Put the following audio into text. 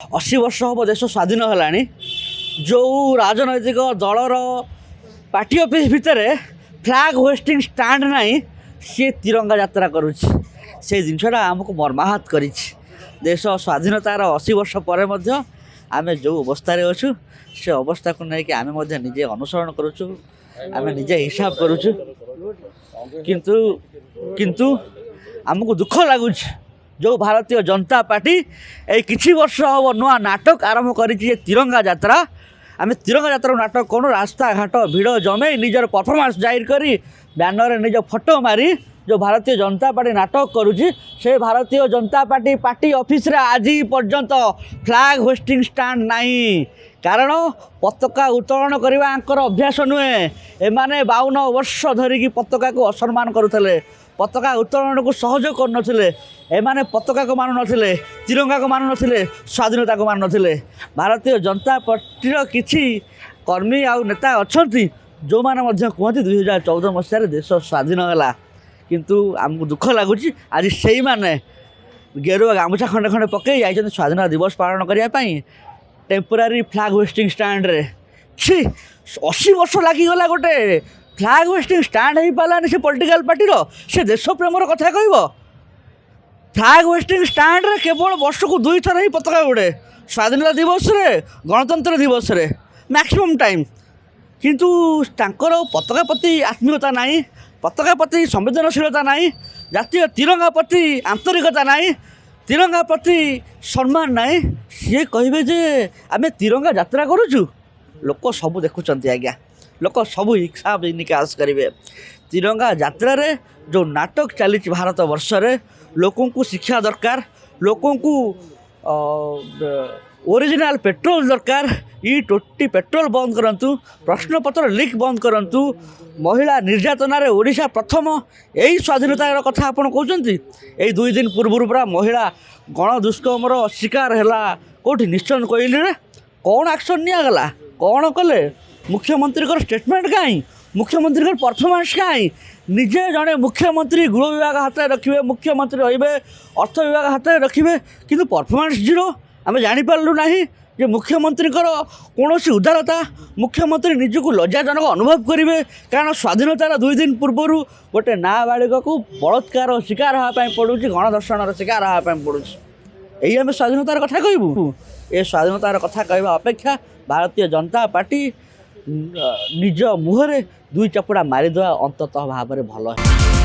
80 वर्ष हम देश स्वाधीन है जो राजनैतिक दलर पार्टी ऑफिस भितर फ्लैग होस्टिंग स्टैंड नहीं सी तिरंगा यात्रा करुच्ची से जिनसा आमको मर्माहत कर देश स्वाधीनतार 80 वर्ष पर आम जो अवस्था अच्छु से अवस्था को लेकिन आम निजे अनुसरण करुचु आम निजे हिसाब करुचु किंतु किंतु आमको दुख लगुच जो भारतीय जनता पार्टी ये किसी वर्ष हम नुआ नाटक आरंभ कर तिरंगा यात्रा आम तिरंगा यात्रा नाटक कौन रास्ता घाट भिड़ जमे निजर परफॉर्मेंस जाहिर करी बैनर निज फोटो मारी जो भारतीय जनता पार्टी नाटक करुच्ची से Bharatiya Janata party party office रे आज पर्यंत फ्लैग होस्टिंग स्टैंड नहीं कारण पताका उत्तोलन करने अभ्यास नुहे एमाने 52 वर्ष धरिकी पताका को असम्मान करुले पताका उत्तोलन को सहयोग कर एमाने पताका को मानु नथिले तिरंगा को मानु नथिले स्वाधीनता को मानु नथिले भारतीय जनता पार्टी किछि कर्मी आउ नेता अछंती जो माने मध्य कहते 2014 मसीह देश स्वाधीन है किंतु आमको दुख लगुच आज से मैंने गेरुआ गामुछा खंडे खंडे पकई जाइए स्वाधीनता दिवस पालन करने टेम्पोरारी फ्लैग होस्टिंग स्टैंड रे छी 80 वर्ष लगिगला गोटे फ्लैग होस्टिंग स्टैंड हो पारानी से पॉलिटिकल पार्टी से देश प्रेमर कथा कह फ्लैग होस्टिंग स्टैंड रे केवल वर्ष को 2 थर ही पताका उड़े स्वाधीनता दिवस रे गणतंत्र दिवस रे मैक्सिमम टाइम किंतु तांकर पताका प्रति आत्मीयता नहीं पताका प्रति संवेदनशीलता नहीं जातीय तिरंगा प्रति आंतरिकता नहीं तिरंगा प्रति सम्मान नहीं सी कहे जे आम तिरंगा यात्रा करुचु लोक सब देखुं आज्ञा लोक सब हिसाब निकास करेंगे तिरंगा यात्रा रे जो नाटक चली भारत वर्ष रे लोकों को शिक्षा दरकार लोकों को ओरिजिनल पेट्रोल दरकार ई टोटी पेट्रोल बंद करंतु प्रश्नपत्र लीक बंद करंतु महिला निर्यातन ओडिशा प्रथम यही स्वाधीनतार कथा आपड़ कहते यही 2 दिन पूर्व पूरा महिला गण दुष्कर्मर शिकार है कौटी निश्चय कहली कौन एक्शन निगला कौन कले मुख्यमंत्री स्टेटमेंट कहीं मुख्यमंत्री परफॉर्मेंस कहीं निजे जड़े मुख्यमंत्री गृह विभाग हाथ में रखिए मुख्यमंत्री रही अर्थ विभाग हाथ में रखिए किंतु परफॉर्मेंस जीरो आम जापारू ना जे मुख्यमंत्री कौन उदारता मुख्यमंत्री निजक लज्जाजनक अनुभव करेंगे कारण स्वाधीनतार 2 दिन पूर्व गोटे नाबालिग को बलात्कार शिकार हाँपाई पड़ू गणधर्षण शिकार हाँपाई पड़ू यही आम स्वाधीनतार कथा कहूँ ये स्वाधीनतार कथा कहवा अपेक्षा भारतीय जनता पार्टी निज मुहरे 2 चपुड़ा मारिदेवा अंततः भाव भल है।